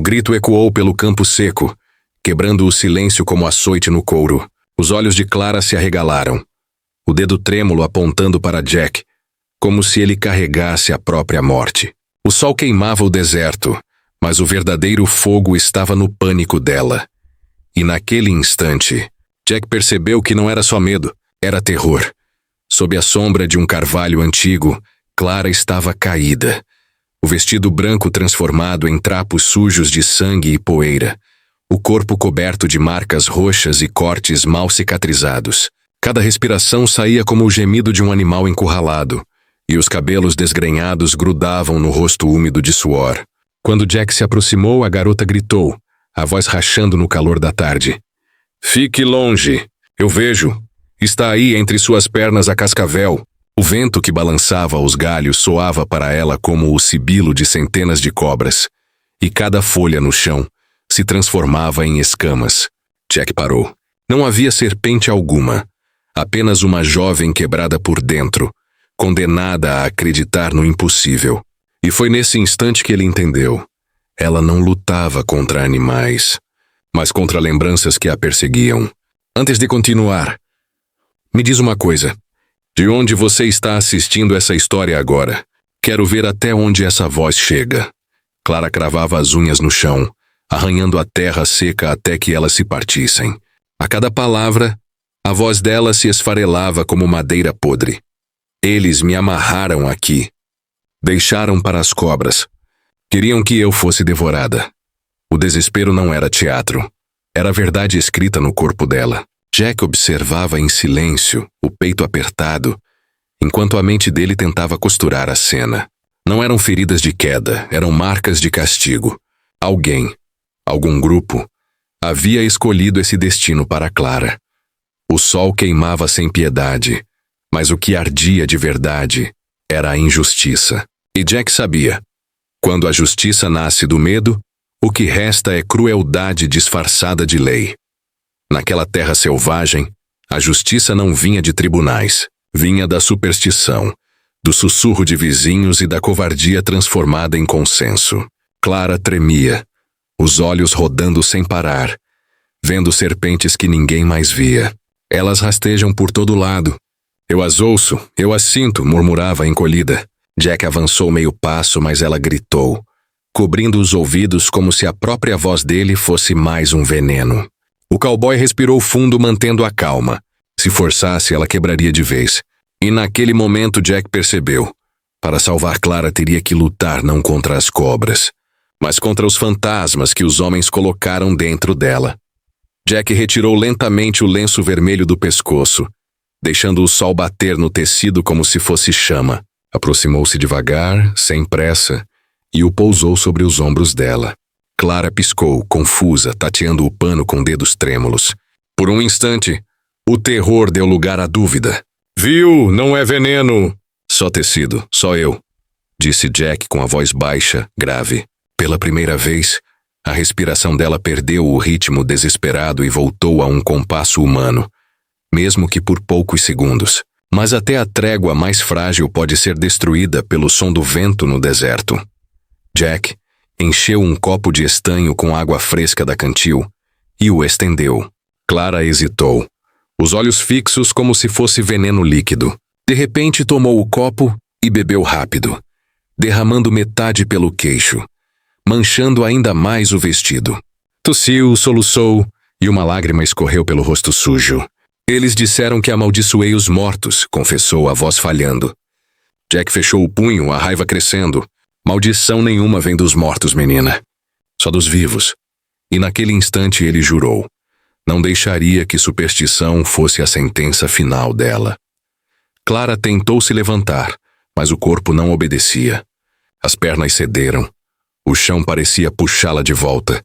grito ecoou pelo campo seco, quebrando o silêncio como açoite no couro. Os olhos de Clara se arregalaram, o dedo trêmulo apontando para Jack, como se ele carregasse a própria morte. O sol queimava o deserto, mas o verdadeiro fogo estava no pânico dela. E naquele instante, Jack percebeu que não era só medo, era terror. Sob a sombra de um carvalho antigo, Clara estava caída, o vestido branco transformado em trapos sujos de sangue e poeira, o corpo coberto de marcas roxas e cortes mal cicatrizados. Cada respiração saía como o gemido de um animal encurralado, e os cabelos desgrenhados grudavam no rosto úmido de suor. Quando Jack se aproximou, a garota gritou, a voz rachando no calor da tarde. "Fique longe! Eu vejo! Está aí entre suas pernas a cascavel." O vento que balançava os galhos soava para ela como o sibilo de centenas de cobras, e cada folha no chão se transformava em escamas. Jack parou. Não havia serpente alguma, apenas uma jovem quebrada por dentro, condenada a acreditar no impossível. E foi nesse instante que ele entendeu. Ela não lutava contra animais, mas contra lembranças que a perseguiam. Antes de continuar, me diz uma coisa. De onde você está assistindo essa história agora? Quero ver até onde essa voz chega. Clara cravava as unhas no chão, arranhando a terra seca até que elas se partissem. A cada palavra, a voz dela se esfarelava como madeira podre. Eles me amarraram aqui. Deixaram para as cobras. Queriam que eu fosse devorada. O desespero não era teatro. Era verdade escrita no corpo dela. Jack observava em silêncio, o peito apertado, enquanto a mente dele tentava costurar a cena. Não eram feridas de queda, eram marcas de castigo. Algum grupo, havia escolhido esse destino para Clara. O sol queimava sem piedade, mas o que ardia de verdade era a injustiça. E Jack sabia. Quando a justiça nasce do medo, o que resta é crueldade disfarçada de lei. Naquela terra selvagem, a justiça não vinha de tribunais, vinha da superstição, do sussurro de vizinhos e da covardia transformada em consenso. Clara tremia, os olhos rodando sem parar, vendo serpentes que ninguém mais via. Elas rastejam por todo lado. Eu as ouço, eu as sinto, murmurava encolhida. Jack avançou meio passo, mas ela gritou, cobrindo os ouvidos como se a própria voz dele fosse mais um veneno. O cowboy respirou fundo, mantendo a calma. Se forçasse, ela quebraria de vez. E naquele momento Jack percebeu. Para salvar Clara teria que lutar não contra as cobras, mas contra os fantasmas que os homens colocaram dentro dela. Jack retirou lentamente o lenço vermelho do pescoço, deixando o sol bater no tecido como se fosse chama. Aproximou-se devagar, sem pressa, e o pousou sobre os ombros dela. Clara piscou, confusa, tateando o pano com dedos trêmulos. Por um instante, o terror deu lugar à dúvida. "Viu? Não é veneno." "Só tecido, só eu", disse Jack com a voz baixa, grave. Pela primeira vez, a respiração dela perdeu o ritmo desesperado e voltou a um compasso humano, mesmo que por poucos segundos. Mas até a trégua mais frágil pode ser destruída pelo som do vento no deserto. Jack encheu um copo de estanho com água fresca da cantil e o estendeu. Clara hesitou, os olhos fixos como se fosse veneno líquido. De repente tomou o copo e bebeu rápido, derramando metade pelo queixo, manchando ainda mais o vestido. Tossiu, soluçou e uma lágrima escorreu pelo rosto sujo. "Eles disseram que amaldiçoei os mortos", confessou a voz falhando. Jack fechou o punho, a raiva crescendo. "Maldição nenhuma vem dos mortos, menina. Só dos vivos." E naquele instante ele jurou. Não deixaria que superstição fosse a sentença final dela. Clara tentou se levantar, mas o corpo não obedecia. As pernas cederam. O chão parecia puxá-la de volta,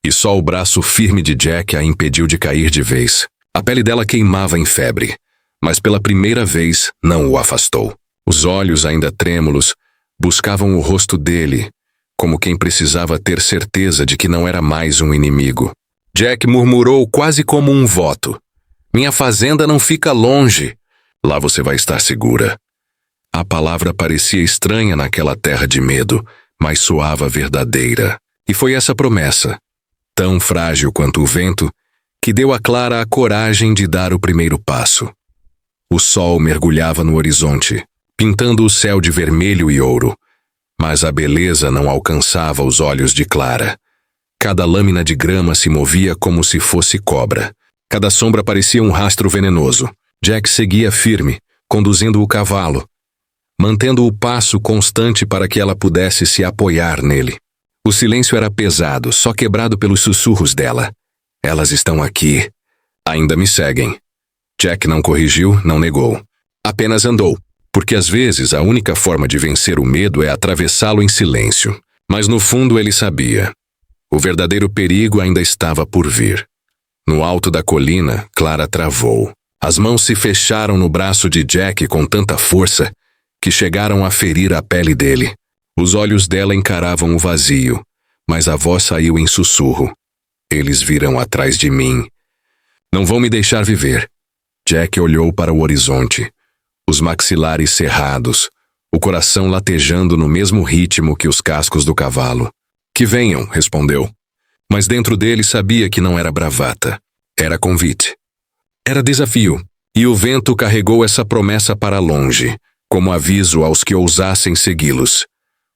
e só o braço firme de Jack a impediu de cair de vez. A pele dela queimava em febre, mas pela primeira vez não o afastou. Os olhos, ainda trêmulos, buscavam o rosto dele, como quem precisava ter certeza de que não era mais um inimigo. Jack murmurou quase como um voto. "Minha fazenda não fica longe. Lá você vai estar segura." A palavra parecia estranha naquela terra de medo, mas soava verdadeira. E foi essa promessa, tão frágil quanto o vento, que deu a Clara a coragem de dar o primeiro passo. O sol mergulhava no horizonte, pintando o céu de vermelho e ouro, mas a beleza não alcançava os olhos de Clara. Cada lâmina de grama se movia como se fosse cobra. Cada sombra parecia um rastro venenoso. Jack seguia firme, conduzindo o cavalo, mantendo o passo constante para que ela pudesse se apoiar nele. O silêncio era pesado, só quebrado pelos sussurros dela. Elas estão aqui. Ainda me seguem. Jack não corrigiu, não negou. Apenas andou, porque às vezes a única forma de vencer o medo é atravessá-lo em silêncio. Mas no fundo ele sabia. O verdadeiro perigo ainda estava por vir. No alto da colina, Clara travou. As mãos se fecharam no braço de Jack com tanta força que chegaram a ferir a pele dele. Os olhos dela encaravam o vazio, mas a voz saiu em sussurro. Eles virão atrás de mim. Não vão me deixar viver. Jack olhou para o horizonte, os maxilares cerrados, o coração latejando no mesmo ritmo que os cascos do cavalo. Que venham, respondeu. Mas dentro dele sabia que não era bravata. Era convite. Era desafio, e o vento carregou essa promessa para longe, como aviso aos que ousassem segui-los.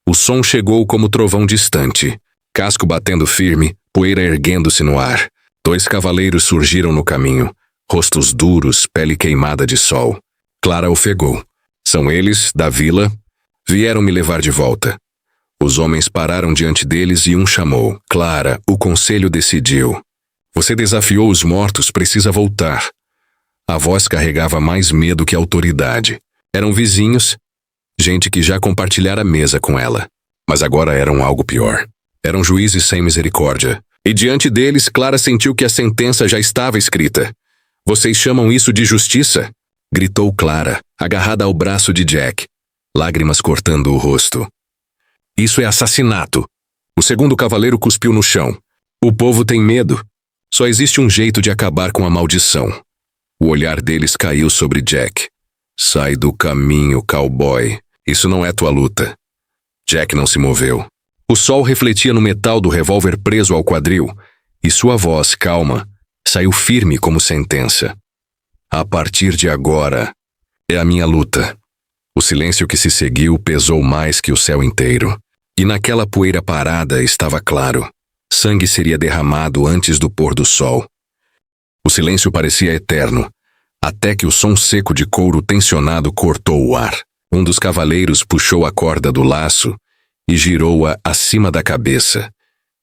O som chegou como trovão distante, casco batendo firme, poeira erguendo-se no ar. 2 cavaleiros surgiram no caminho, rostos duros, pele queimada de sol. Clara ofegou. São eles, da vila? Vieram me levar de volta. Os homens pararam diante deles e um chamou. Clara, o conselho decidiu. Você desafiou os mortos, precisa voltar. A voz carregava mais medo que autoridade. Eram vizinhos, gente que já compartilhara a mesa com ela. Mas agora eram algo pior. Eram juízes sem misericórdia. E diante deles, Clara sentiu que a sentença já estava escrita. Vocês chamam isso de justiça? Gritou Clara, agarrada ao braço de Jack, lágrimas cortando o rosto. Isso é assassinato. O segundo cavaleiro cuspiu no chão. O povo tem medo. Só existe um jeito de acabar com a maldição. O olhar deles caiu sobre Jack. Sai do caminho, cowboy. Isso não é tua luta. Jack não se moveu. O sol refletia no metal do revólver preso ao quadril, e sua voz, calma, saiu firme como sentença. A partir de agora, é a minha luta. O silêncio que se seguiu pesou mais que o céu inteiro. E naquela poeira parada estava claro. Sangue seria derramado antes do pôr do sol. O silêncio parecia eterno, até que o som seco de couro tensionado cortou o ar. Um dos cavaleiros puxou a corda do laço e girou-a acima da cabeça,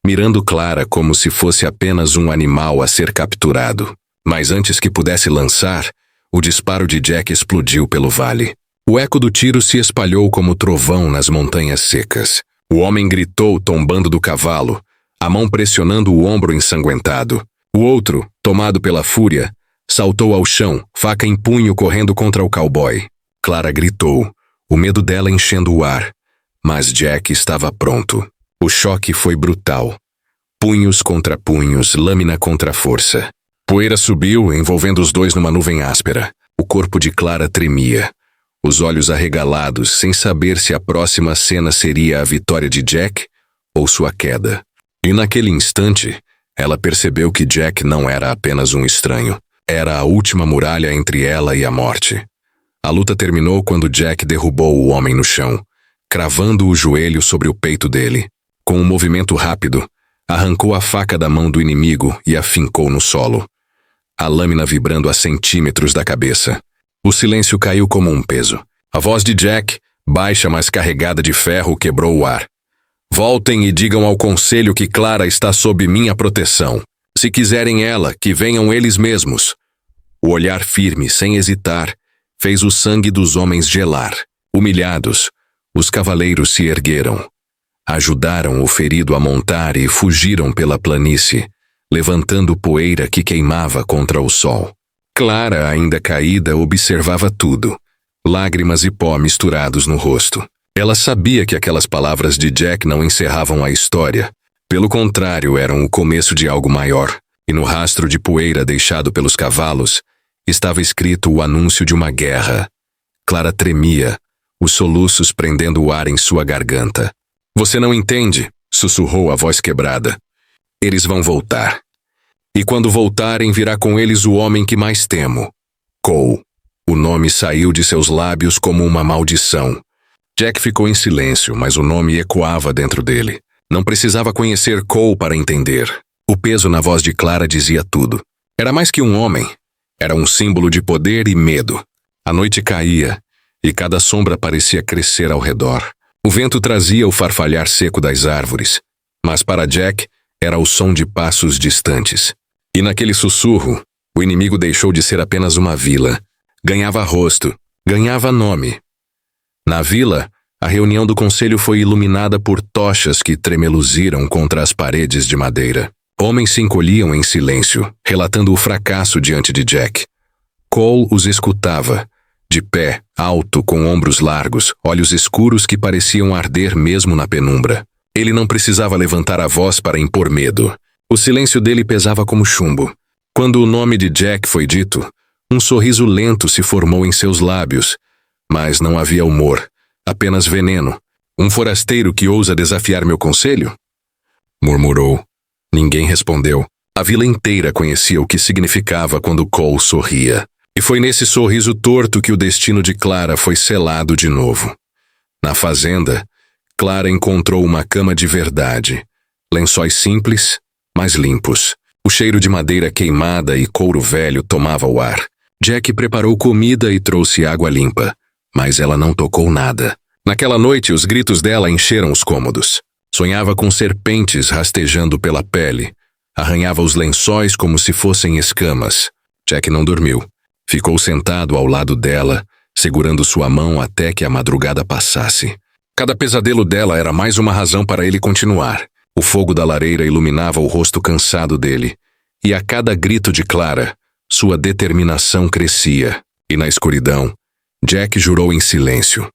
mirando Clara como se fosse apenas um animal a ser capturado. Mas antes que pudesse lançar, o disparo de Jack explodiu pelo vale. O eco do tiro se espalhou como trovão nas montanhas secas. O homem gritou, tombando do cavalo, a mão pressionando o ombro ensanguentado. O outro, tomado pela fúria, saltou ao chão, faca em punho correndo contra o cowboy. Clara gritou, o medo dela enchendo o ar. Mas Jack estava pronto. O choque foi brutal. Punhos contra punhos, lâmina contra força. Poeira subiu, envolvendo os dois numa nuvem áspera. O corpo de Clara tremia, os olhos arregalados, sem saber se a próxima cena seria a vitória de Jack ou sua queda. E naquele instante, ela percebeu que Jack não era apenas um estranho. Era a última muralha entre ela e a morte. A luta terminou quando Jack derrubou o homem no chão, cravando o joelho sobre o peito dele. Com um movimento rápido, arrancou a faca da mão do inimigo e a fincou no solo, a lâmina vibrando a centímetros da cabeça. O silêncio caiu como um peso. A voz de Jack, baixa mas carregada de ferro, quebrou o ar. Voltem e digam ao conselho que Clara está sob minha proteção. Se quiserem ela, que venham eles mesmos. O olhar firme, sem hesitar, fez o sangue dos homens gelar. Humilhados, os cavaleiros se ergueram. Ajudaram o ferido a montar e fugiram pela planície, levantando poeira que queimava contra o sol. Clara, ainda caída, observava tudo, lágrimas e pó misturados no rosto. Ela sabia que aquelas palavras de Jack não encerravam a história. Pelo contrário, eram o começo de algo maior. E no rastro de poeira deixado pelos cavalos, estava escrito o anúncio de uma guerra. Clara tremia, os soluços prendendo o ar em sua garganta. Você não entende, sussurrou a voz quebrada. Eles vão voltar. E quando voltarem, virá com eles o homem que mais temo. Cole. O nome saiu de seus lábios como uma maldição. Jack ficou em silêncio, mas o nome ecoava dentro dele. Não precisava conhecer Cole para entender. O peso na voz de Clara dizia tudo. Era mais que um homem. Era um símbolo de poder e medo. A noite caía, e cada sombra parecia crescer ao redor. O vento trazia o farfalhar seco das árvores, mas para Jack era o som de passos distantes. E naquele sussurro, o inimigo deixou de ser apenas uma vila. Ganhava rosto, ganhava nome. Na vila, a reunião do conselho foi iluminada por tochas que tremeluziram contra as paredes de madeira. Homens se encolhiam em silêncio, relatando o fracasso diante de Jack. Cole os escutava, de pé, alto, com ombros largos, olhos escuros que pareciam arder mesmo na penumbra. Ele não precisava levantar a voz para impor medo. O silêncio dele pesava como chumbo. Quando o nome de Jack foi dito, um sorriso lento se formou em seus lábios, mas não havia humor, apenas veneno. Um forasteiro que ousa desafiar meu conselho? Murmurou. Ninguém respondeu. A vila inteira conhecia o que significava quando Cole sorria. E foi nesse sorriso torto que o destino de Clara foi selado de novo. Na fazenda, Clara encontrou uma cama de verdade. Lençóis simples, mas limpos. O cheiro de madeira queimada e couro velho tomava o ar. Jack preparou comida e trouxe água limpa, mas ela não tocou nada. Naquela noite, os gritos dela encheram os cômodos. Sonhava com serpentes rastejando pela pele. Arranhava os lençóis como se fossem escamas. Jack não dormiu. Ficou sentado ao lado dela, segurando sua mão até que a madrugada passasse. Cada pesadelo dela era mais uma razão para ele continuar. O fogo da lareira iluminava o rosto cansado dele, e a cada grito de Clara, sua determinação crescia. E na escuridão, Jack jurou em silêncio.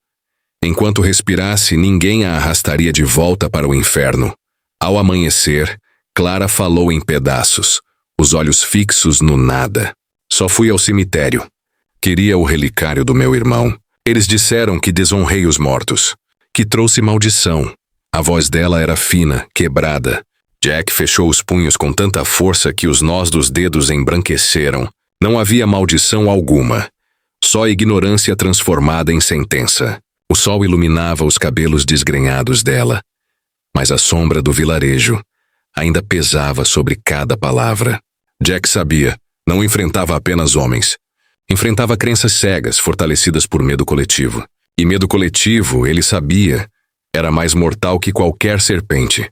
Enquanto respirasse, ninguém a arrastaria de volta para o inferno. Ao amanhecer, Clara falou em pedaços, os olhos fixos no nada. Só fui ao cemitério. Queria o relicário do meu irmão. Eles disseram que desonrei os mortos, que trouxe maldição. A voz dela era fina, quebrada. Jack fechou os punhos com tanta força que os nós dos dedos embranqueceram. Não havia maldição alguma, só ignorância transformada em sentença. O sol iluminava os cabelos desgrenhados dela, mas a sombra do vilarejo ainda pesava sobre cada palavra. Jack sabia, não enfrentava apenas homens. Enfrentava crenças cegas, fortalecidas por medo coletivo. E medo coletivo, ele sabia, era mais mortal que qualquer serpente.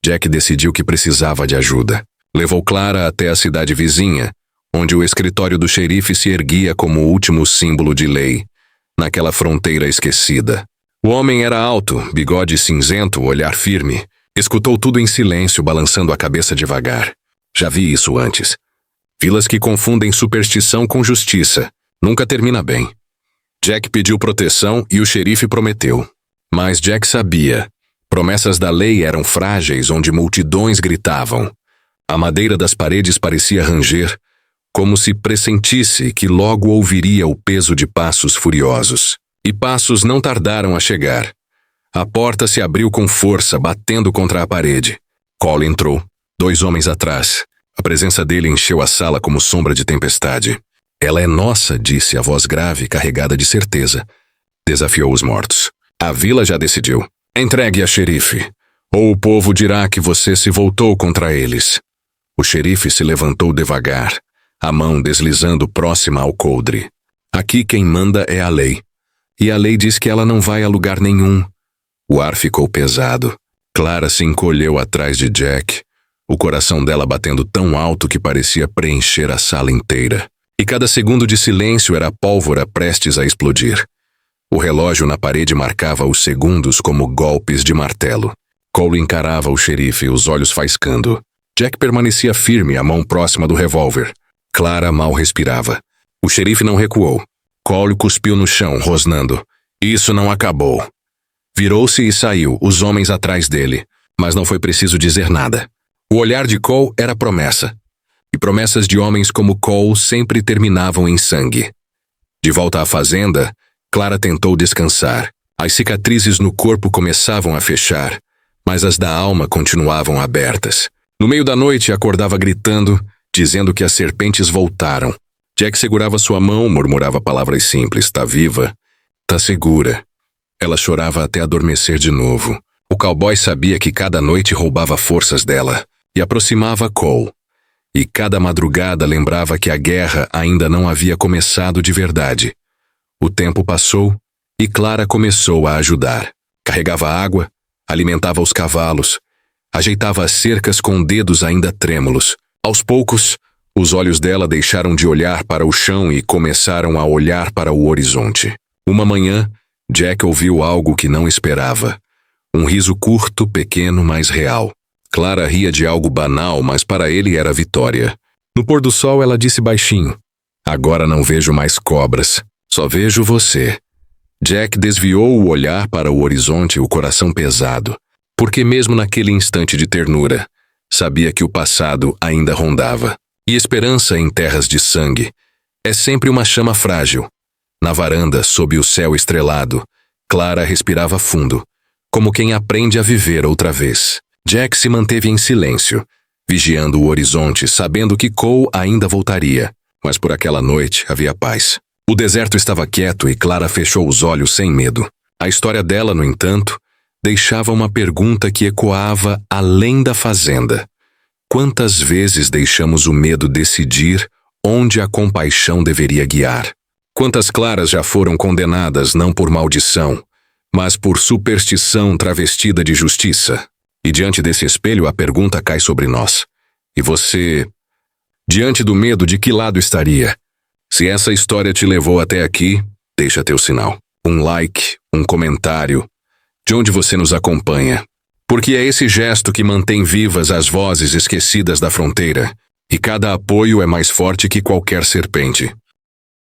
Jack decidiu que precisava de ajuda. Levou Clara até a cidade vizinha, onde o escritório do xerife se erguia como o último símbolo de lei, naquela fronteira esquecida. O homem era alto, bigode cinzento, olhar firme. Escutou tudo em silêncio, balançando a cabeça devagar. Já vi isso antes. Vilas que confundem superstição com justiça. Nunca termina bem. Jack pediu proteção e o xerife prometeu. Mas Jack sabia. Promessas da lei eram frágeis, onde multidões gritavam. A madeira das paredes parecia ranger, como se pressentisse que logo ouviria o peso de passos furiosos. E passos não tardaram a chegar. A porta se abriu com força, batendo contra a parede. Cole entrou, 2 homens atrás. A presença dele encheu a sala como sombra de tempestade. Ela é nossa, disse a voz grave, carregada de certeza. Desafiou os mortos. A vila já decidiu. Entregue a xerife, ou o povo dirá que você se voltou contra eles. O xerife se levantou devagar, a mão deslizando próxima ao coldre. Aqui quem manda é a lei. E a lei diz que ela não vai a lugar nenhum. O ar ficou pesado. Clara se encolheu atrás de Jack, o coração dela batendo tão alto que parecia preencher a sala inteira. E cada segundo de silêncio era pólvora prestes a explodir. O relógio na parede marcava os segundos como golpes de martelo. Cole encarava o xerife, os olhos faiscando. Jack permanecia firme, a mão próxima do revólver. Clara mal respirava. O xerife não recuou. Cole cuspiu no chão, rosnando. Isso não acabou. Virou-se e saiu, os homens atrás dele. Mas não foi preciso dizer nada. O olhar de Cole era promessa. E promessas de homens como Cole sempre terminavam em sangue. De volta à fazenda, Clara tentou descansar. As cicatrizes no corpo começavam a fechar, mas as da alma continuavam abertas. No meio da noite, acordava gritando, dizendo que as serpentes voltaram. Jack segurava sua mão, murmurava palavras simples. Tá viva? Tá segura. Ela chorava até adormecer de novo. O cowboy sabia que cada noite roubava forças dela e aproximava Cole. E cada madrugada lembrava que a guerra ainda não havia começado de verdade. O tempo passou e Clara começou a ajudar. Carregava água, alimentava os cavalos, ajeitava as cercas com dedos ainda trêmulos. Aos poucos, os olhos dela deixaram de olhar para o chão e começaram a olhar para o horizonte. Uma manhã, Jack ouviu algo que não esperava. Um riso curto, pequeno, mas real. Clara ria de algo banal, mas para ele era vitória. No pôr do sol, ela disse baixinho: "Agora não vejo mais cobras, só vejo você." Jack desviou o olhar para o horizonte, o coração pesado, porque mesmo naquele instante de ternura, sabia que o passado ainda rondava. E esperança em terras de sangue é sempre uma chama frágil. Na varanda, sob o céu estrelado, Clara respirava fundo, como quem aprende a viver outra vez. Jack se manteve em silêncio, vigiando o horizonte, sabendo que Cole ainda voltaria. Mas por aquela noite havia paz. O deserto estava quieto e Clara fechou os olhos sem medo. A história dela, no entanto, deixava uma pergunta que ecoava além da fazenda. Quantas vezes deixamos o medo decidir onde a compaixão deveria guiar? Quantas Claras já foram condenadas não por maldição, mas por superstição travestida de justiça? E diante desse espelho a pergunta cai sobre nós. E você, diante do medo, de que lado estaria? Se essa história te levou até aqui, deixa teu sinal. Um like, um comentário, de onde você nos acompanha. Porque é esse gesto que mantém vivas as vozes esquecidas da fronteira. E cada apoio é mais forte que qualquer serpente.